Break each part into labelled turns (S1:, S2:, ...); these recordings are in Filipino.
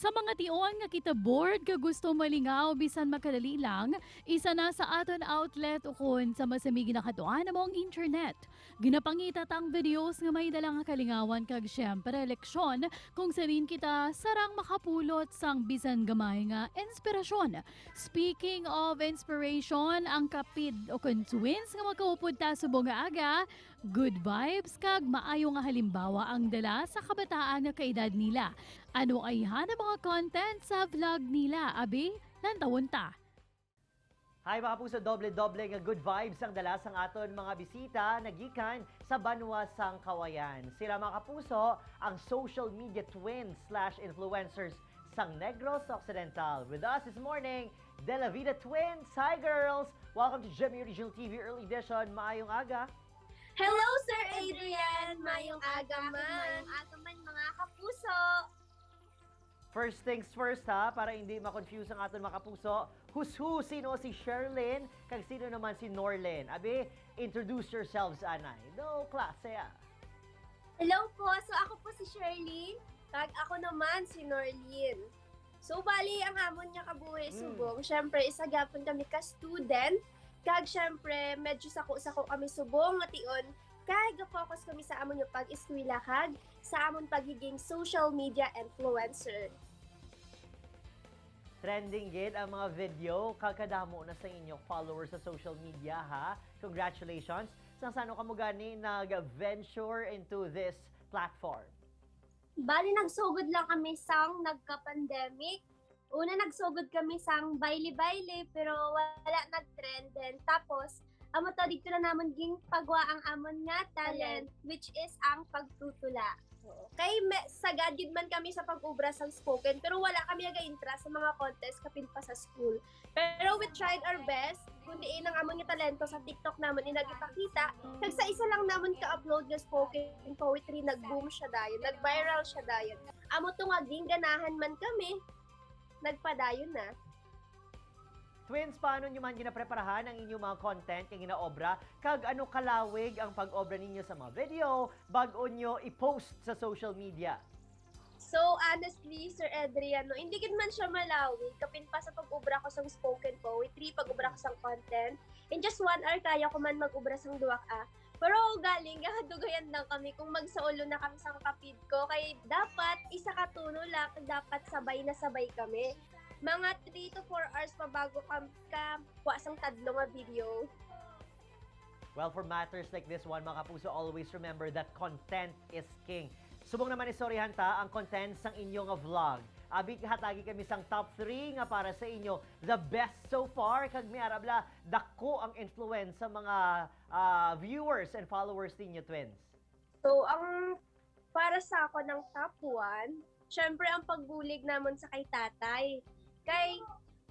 S1: Sa mga tion nga kita board ka gusto malingaw bisan makadali lang, isa na sa aton outlet ukon sa masamig na katuan mong internet. Ginapangita tang videos nga may dalang kalingawan kag syempre leksyon kung sarin kita sarang makapulot sang bisan gamay nga inspirasyon. Speaking of inspiration, ang kapid o twins nga magkaupod ta subong nga aga, good vibes kag maayo nga halimbawa ang dala sa kabataan nga kaedad nila. Ano ay hana mga content sa vlog nila, abi? Nantawon ta.
S2: Hi mga puso, doble-doble nga good vibes ang dala sang aton mga bisita nagikan sa Banwa sang Kawayan. Sila mga kapuso, ang social media twins / influencers sang Negros Occidental. With us this morning, De La Vida Twins. Hi girls! Welcome to Jimmy Original TV Early Edition. Maayong aga.
S3: Hello, Sir Adrian! Mayong aga man! Mayong aga man, mga kapuso!
S2: First things first ha, para hindi ma-confuse ang aton mga kapuso. Who's who? Sino si Sherlyn? Kag sino naman si Norlyn? Abi, introduce yourselves, anay. No, klase ah.
S3: Hello po! So, ako po si Shirley. Kag ako naman si Norlyn. So, bali, ang amon niya kabuhi subong. Siyempre, isa gapon kami ka-student. Kag, siyempre, medyo sako-sako kami subong at iyon. Kaya ga-focus kami sa amon yung pag-eskwila kag sa amon pagiging social media influencer.
S2: Trending gid ang mga video, kakadamo na sa inyong followers sa social media ha. Congratulations! Saan ka mo gani nag-venture into this platform?
S3: Bali, nagsugod lang kami sang nagka-pandemic. Una, nagsugod kami sang baile-baile, pero wala nag-trend din. Tapos, amo to dito na naman ging pagwa ang amon nga talent, which is ang pagtutula. Kay sagad gid man kami sa pag-ubra sang spoken, pero wala kami aga-interest sa mga contest kapin pa sa school. Pero we tried our best, kundi ang amon nga talento sa TikTok naman inagipakita. Kag sa isa lang naman ka-upload nga spoken poetry, nag-boom siya dayon, nag-viral siya dayon. Amo to nga ging ganahan man kami, nagpadayon na.
S2: Twins, paano nyo man ginapreparahan ang inyong mga content yung ginaobra? Kag ano kalawig ang pag-obra ninyo sa mga video bago nyo i-post sa social media?
S3: So, honestly, Sir Adrian, no, hindi gid man siya malawi. Kapin pa sa pag-ubra ko sang spoken poetry, pag-ubra ko sang content. In just 1 hour, kaya ko man mag-ubra sang duwak Pero galing, gahadugayan lang kami kung magsaulo na kami sang kapid ko. Kaya dapat, isa katuno lang, dapat sabay na sabay kami. Mga 3 to 4 hours pa bago ka sang tadlo nga video.
S2: Well, for matters like this one, mga kapuso, always remember that content is king. Subong naman istoryahan ta ang content sang inyong vlog. Abi hatagi kami sang top 3 nga para sa inyo. The best so far, kag may arabla, dako ang influence sa mga viewers and followers ninyo, twins.
S3: So, ang para sa ako ng top 1, syempre ang pagbulig namon sa kay tatay. Kay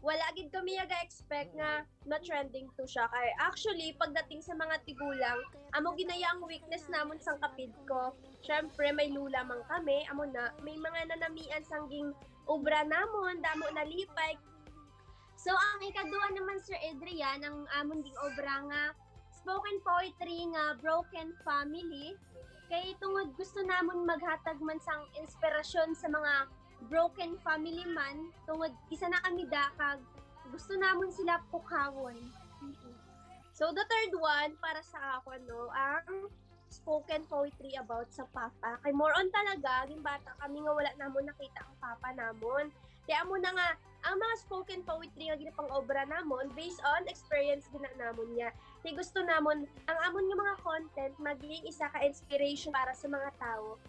S3: wala gid kami expect nga na-trending to siya. Kay actually, pagdating sa mga tigulang, amo ginaya ang weakness namon sang kapid ko. Syempre, may lula man kami, amo na, may mga nanamian sangging obra namon, damo na lipay. So, ang ikaduwa naman, Sir Adrian, ang amon ding obra nga spoken poetry nga Broken Family. Kay tungod gusto namon maghatag man sang inspirasyon sa mga broken family man, tungod isa na kami dakag, gusto namon sila pukawon. So the third one, para sa ako, ang spoken poetry about sa papa. Kay more on talaga, yung bata kami nga wala namon nakita ang papa namon. Kaya mo na nga, ang mga spoken poetry nga ginapang obra namon, based on experience din namon niya. Kaya gusto namon, ang amon nga mga content, maging isa ka inspiration para sa mga tao.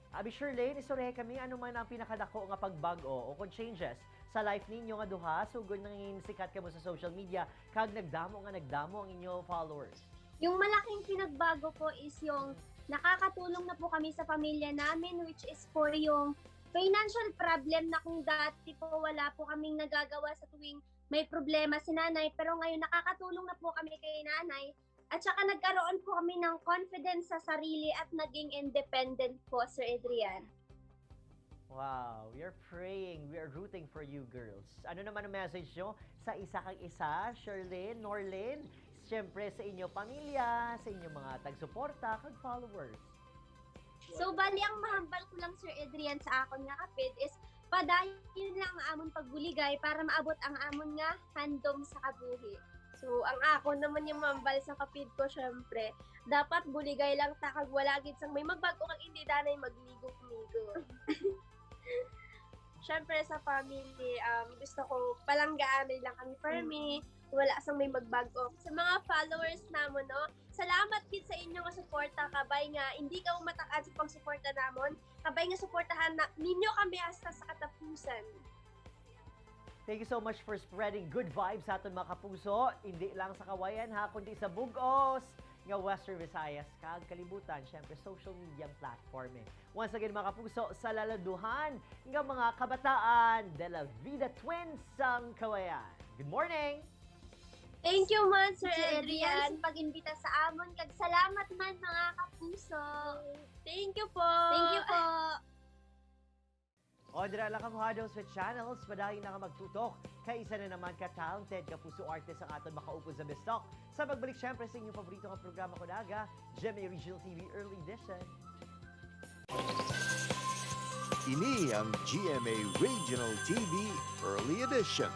S2: Abi Shirley, istorya kami ano man ang pinakadako nga pagbago o kung changes sa life ninyo nga duha, sugod nang sikat kamo sa social media, kag nagdamo ang inyo followers.
S3: Yung malaking pinagbago ko is yung nakakatulong na po kami sa pamilya namin, which is for yung financial problem na kung dati po wala po kaming nagagawa sa tuwing may problema si nanay, pero ngayon nakakatulong na po kami kay nanay. At saka nagkaroon po kami ng confidence sa sarili at naging independent po, Sir Adrian.
S2: Wow, we are praying, we are rooting for you girls. Ano naman ang message nyo sa isa kang isa, Sherlyn, Norlyn, siyempre sa inyong pamilya, sa inyong mga tagsuporta, kag followers?
S3: So, bali ang mahambal ko lang, Sir Adrian, sa akon nga kapid is padayon lang ang amon pagbuligay para maabot ang amon nga handom sa kabuhi. So, ang ako naman yung mambal sa kapid ko, syempre, dapat buligay lang takag wala gid sang may magbago kang hindi danay magmigo-migo. Syempre sa family, gusto ko palanggaan lang kami for me, wala sang may magbago. Sa mga followers namon, no, salamat gid sa inyo nga suporta, kabay nga hindi ka umatakad sa pagsuporta namon, kabay nga suportahan na ninyo kami hasta sa katapusan.
S2: Thank you so much for spreading good vibes sa aton mga kapuso. Hindi lang sa Kawayan ha, kundi sa Bugos, nga Western Visayas, kag kalibutan, syempre social media platform eh. Once again mga kapuso, sa laladuhan nga mga kabataan de la Vida Twins sang Kawayan. Good morning!
S3: Thank you man, Sir
S4: Sir
S3: Adrian.
S4: sa pag-imbita sa amon, kag salamat man mga kapuso.
S3: Thank you po.
S4: Thank you po.
S2: O, dira lang kamuhados with channels, padayon na ka magtutok. Kay isa na naman ka-talented, kapuso artist ang aton makaupod sa Bestok. Sa pagbalik syempre sa inyong paborito ng programa ko naga, GMA Regional TV Early Edition.
S5: Ini ang GMA Regional TV Early Edition.